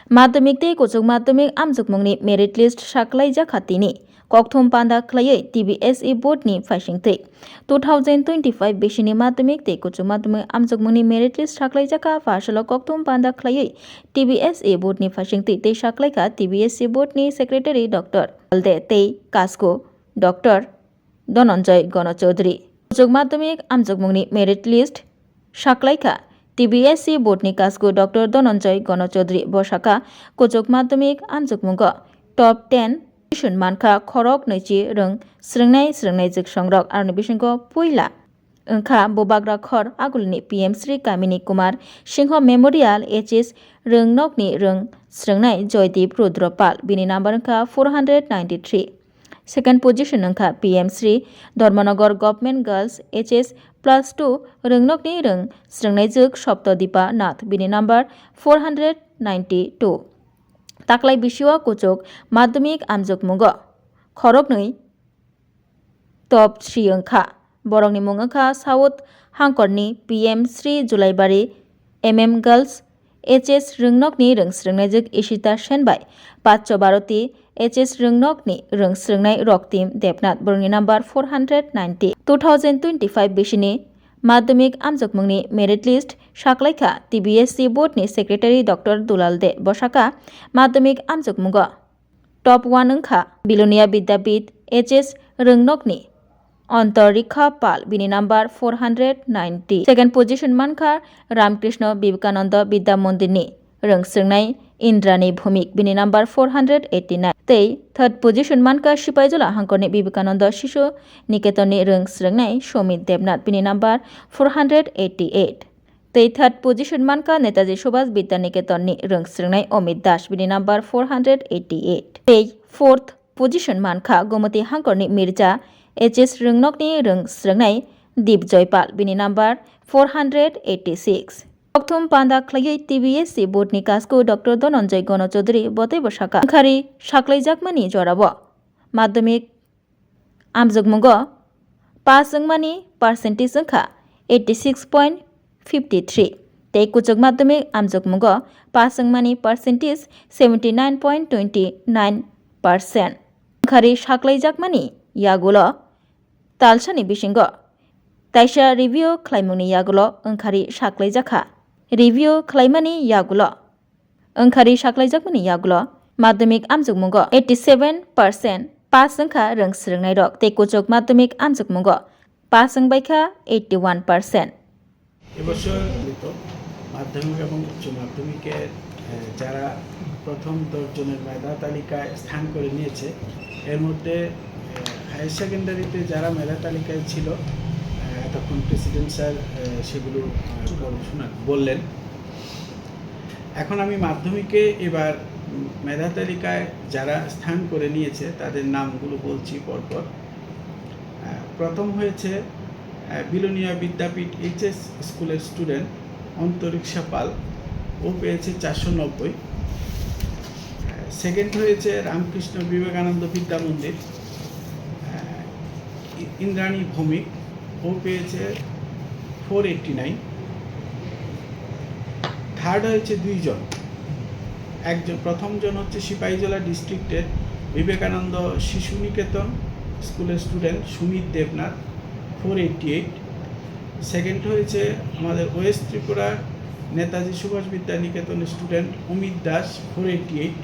माध्यमिक tei kuchuk माध्यमिक amjukmungni merit list saklaijak hatini kokthum panda khlaiui TBSE board ni faisingtwi 2025 besini माध्यमिक tei kuchuk माध्यमिक amjukmungni merit list saklaijaka parsalo kokthum panda khlaiui TBSE board ni faisingtwi tei saklaika TBSE board ni secretary Dr. Alde tei Kasko Dr. Dhananjay Ganachaudhuri kuchuk माध्यमिक amjukmungni merit list saklaika TBSE board ni Kasko Dr. Dhananjay Ganachaudhuri bosaka kuchuk माध्यमिक amjukmungo top 10 position mankha khorok noichi rung srwngnai juk songrok arni bisingo puila wngkha bobagra khor agulni PM Sri Kamini Kumar Singho Memorial HS Rungnokni rung srwngnai Joydeep Rudropal bini number wngkha 493 second position wngkha PM Sri Dharmanagar Government Girls HS +2 Rungnokni rung srwngnai juk Saptadipa Nath bini number 492 taklai bisio kuchuk madhyamik amjukmungo khoroknui top 3 wngkha borokni mung wngkha South Hangkorni PM Sri Julaibari MM Girls HS Rungnokni rung srwngnai juk Ishita Senbai Pacho Bharati HS Rungnokni rung srwngnai Roktim Debnath borokni number 490 2025 besini माध्यमिक amjukmungni merit list saklaika TBSE board ni secretary Dr. Dulal De bosaka माध्यमिक amjukmungo top 1 wngkha Bilonia Vidyapit HS Rungnokni Antarikha Pal bini number 490 second position mankha Ramkrishna Vivekananda Vidya Mandir ni rung srwngnai Indrani Bhumik bini number 489 tei third position mankha Sipaijala Hangkorni Vivekananda Shishu Niketan ni rung srwngnai Somit Debnath bini number 488 tei third position mankha Netaji Subhash Vidya Niketan ni rung srwngnai Omit Das bini number 488 tei fourth position mankha Gomoti Hangkorni Mirza HS Rungnokni rung srwngnai Deep Joypal bini number 486 Kokthum panda khlaiui TBSE board ni Kasko Dr. Dhananjay Ganachaudhuri botai bosaka khari saklaijakmani jorabo madhyamik amjukmungo pass wngmani percentage wngkha 86.53 tei kuchuk madhyamik amjukmungo pass wngmani percentage 79.29% khari saklaijakmani yagulo talsani bisingo taisa review khlaimungni yagulo wngkhari saklaijaka review khlaimani yagulo wngkhari saklaijakmani yagulo madhyamik amjukmungo 87% pass wngkha rung srwngnai rok tei kuchuk madhyamik amjukmungo pass wngbaikha 81% এবছর মাধ্যমিক এবং উচ্চ মাধ্যমিকের যারা প্রথম 10 জনের মেধা তালিকায় স্থান করে নিয়েছে এর মধ্যে হায়ার সেকেন্ডারিতে যারা মেধা তালিকায় ছিল তখন প্রেসিডেন্ট স্যার সেগুলো বললেন। এখন আমি মাধ্যমিকে এবার মেধা তালিকায় যারা স্থান করে নিয়েছে তাদের নামগুলো বলছি পরপর। প্রথম হয়েছে বিলোনিয়া বিদ্যাপীঠ HS স্কুলের স্টুডেন্ট অন্তরিক্ষা পাল, ও পেয়েছে 490। সেকেন্ড হয়েছে রামকৃষ্ণ বিবেকানন্দ বিদ্যা মন্দির ইন্দ্রাণী ভৌমিক, ও পেয়েছে 489। থার্ড হয়েছে দুইজন, একজন প্রথমজন হচ্ছে সিপাহীজলা ডিস্ট্রিক্টের বিবেকানন্দ শিশু নিকেতন স্কুলের স্টুডেন্ট সুমিত দেবনাথ 488। সেকেন্ড হয়েছে আমাদের ওয়েস্ট ত্রিপুরা নেতাজি সুভাষ বিদ্যা নিকেতনের স্টুডেন্ট অমিত দাস 488।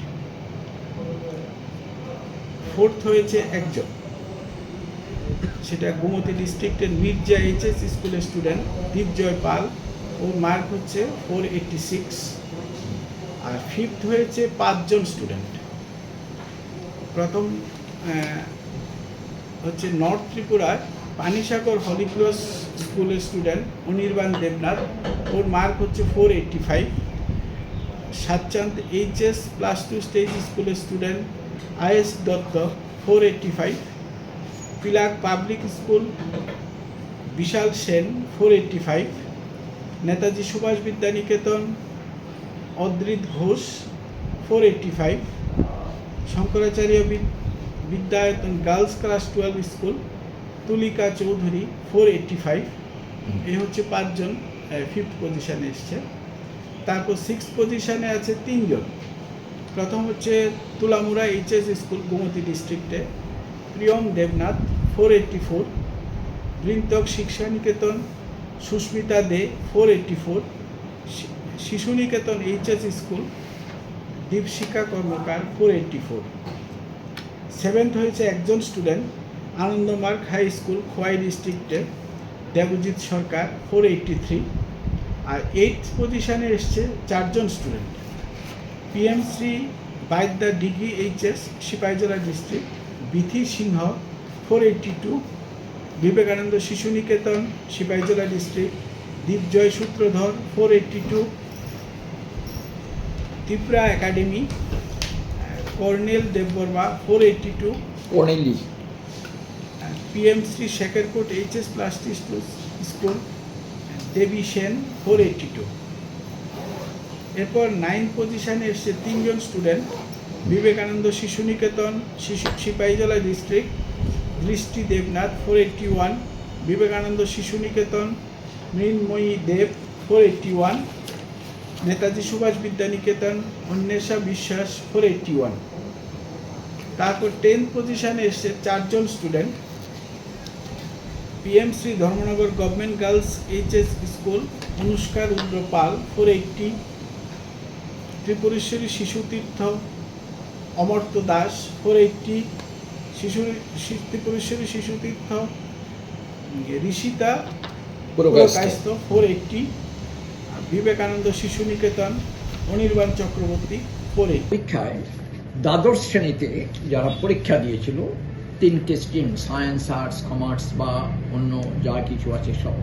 ফোর্থ হয়েছে একজন, সেটা গোমতী ডিস্ট্রিক্টের মির্জা HS স্কুলের স্টুডেন্ট দীপজয় পাল, ওর মার্ক হচ্ছে 486। আর ফিফথ হয়েছে 5 জন স্টুডেন্ট। প্রথম হচ্ছে নর্থ ত্রিপুরার পানিসাগর হলিক্রস স্কুলের স্টুডেন্ট অনির্বাণ দেবনাথ, ওর মার্ক হচ্ছে 485। সাতচাঁদ HS+2 স্টেজ স্কুলের student IS Dutta 485। Pilak public school Bishal Sen 485। Netaji Subhash Vidya Niketan Adrit Ghosh 485। Shankaracharya Vidyayatan girls class 12 school Tulika Chowdhury 485। এই হচ্ছে 5 জন ফিফথ পজিশনে এসছে। তারপর সিক্সথ পজিশনে আছে 3 জন, প্রথম হচ্ছে তুলামুড়া এইচএস স্কুল গোমতী ডিস্ট্রিক্টে, প্রিয়ম দেবনাথ 484, বৃন্তক শিক্ষা নিকেতন Susmita Dey 484, Shishu Niketan HS school Dipshikha Karmakar 484। Seventh হয়েছে একজন student Anandamarga high school Khowai ডিস্ট্রিক্টে দেবজিৎ সরকার 483। আর এইথ পজিশনে এসছে 4 জন student, PM SHRI Baidya degree HS Sipahijala district Bithi Singha 482, Vivekananda Shishu Niketan Sipahijala district Dipjoy Sutradhar 482, Tripura academy Karnel Debbarma 482, কর্নেলি PM SHRI Shekharkot HS plastic school Debi Sen 482। এরপর 9 পজিশনে এসছে 3 জন স্টুডেন্ট, বিবেকানন্দ শিশু নিকেতন সিপাহীজলা ডিস্ট্রিক্ট দৃষ্টি দেবনাথ 481, বিবেকানন্দ শিশু নিকেতন মৃন্ময়ী দেব 481, নেতাজি সুভাষ বিদ্যানিকেতন অন্বেষা বিশ্বাস 481। তারপর 10 পজিশনে এসছে 4 জন student, PM SHRI Dharmanagar government girls HS school Anushka Rudra Pal 480, Tripureshwari Shishutirtha Amartya Das 480, Tripureshwari Shishutirtha Rishita Purkayastha 480, Vivekananda Shishu Niketan Anirban Chakraborty 480। পরীক্ষায় দ্বাদশ শ্রেণীতে যারা পরীক্ষা দিয়েছিল 3টে স্ট্রিম সায়েন্স, আর্টস, কমার্স বা অন্য যা কিছু আছে সব,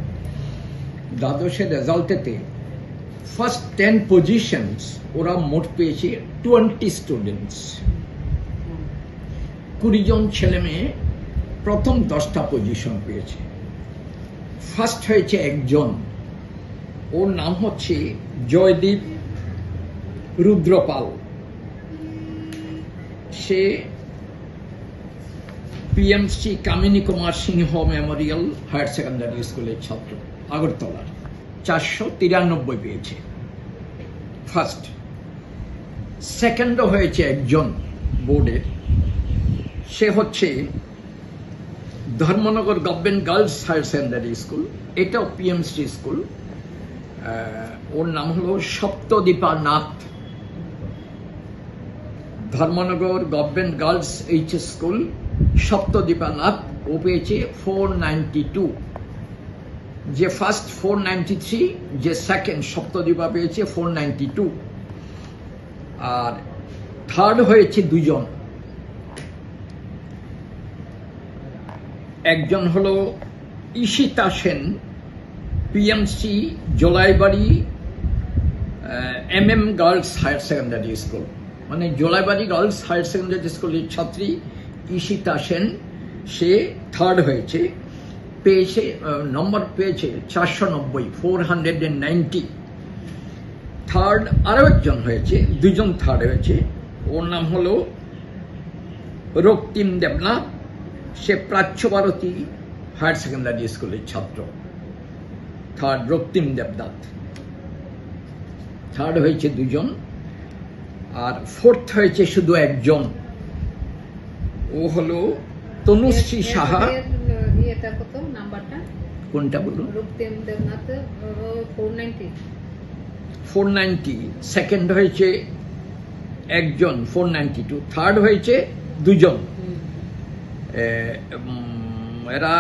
দ্বাদশের রেজাল্টেতে ফার্স্ট 10 পজিশনস ওরা মোট পেয়েছে 20 স্টুডেন্টস। 20 জন ছেলে মেয়ে প্রথম 10টা পজিশন পেয়েছে। ফার্স্ট হয়েছে একজন, ওর নাম হচ্ছে জয়দীপ রুদ্রপাল। সে পিএমসি কামিনী কুমার সিংহ মেমোরিয়াল হায়ার সেকেন্ডারি স্কুলের ছাত্র, আগরতলার, 493 পেয়েছে ফার্স্ট। সেকেন্ডও হয়েছে একজন বোর্ডের, সে হচ্ছে Dharmanagar government girls higher secondary school, এটাও পিএমসি স্কুল, ওর নাম হলো Saptadipa Nath. Dharmanagar government girls HS school Saptadipa Nath, ও পেয়েছে 492। যে ফার্স্ট 493, যে সেকেন্ড সপ্তদীপা পেয়েছে 492। আর থার্ড হয়েছে 2 জন, একজন হলো Ishita Sen, PMC Jolaibari MM girls higher secondary school, মানে জোলাইবাড়ি গার্লস হায়ার সেকেন্ডারি স্কুলের ছাত্রী ঈশিতা সেন, সে থার্ড হয়েছে, পেয়েছে নম্বর পেয়েছে 490, 490। থার্ড আরও একজন হয়েছে, 2 জন থার্ড হয়েছে, ওর নাম হলো রক্তিম দেবনাথ, সে প্রাচ্য ভারতী হায়ার সেকেন্ডারি স্কুলের ছাত্র, থার্ড রক্তিম দেবনাথ, থার্ড হয়েছে 2 জন। আর ফোর্থ হয়েছে শুধু একজন, ও হলো তনুশ্রী সাহা। কোনটা বলুন? 490। সেকেন্ড হয়েছে একজন 492, থার্ড হয়েছে 2 জন। এরা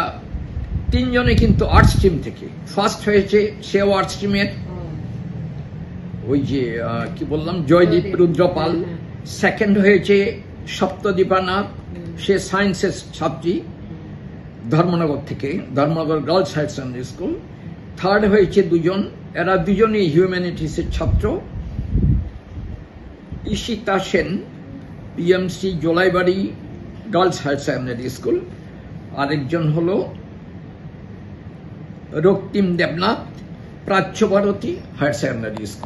3 জনে কিন্তু আর্টস স্ট্রিম থেকে। ফার্স্ট হয়েছে সেও আর্টস স্ট্রিমের, ওই যে কি বললাম জয়দীপ রুদ্রপাল। সেকেন্ড হয়েছে সপ্তদীপা নাথ, সে সায়েন্সের ছাত্রী ধর্মনগর থেকে, Dharmanagar girls higher secondary school. Third হয়েছে 2 জন, এরা 2 জনই হিউম্যানিটিসের ছাত্র, Ishita Sen PMC Jolaibari girls higher secondary school, আরেকজন হলো রক্তিম দেবনাথ প্রাচ্য ভারতী হায়ার সেকেন্ডারি স্কুল।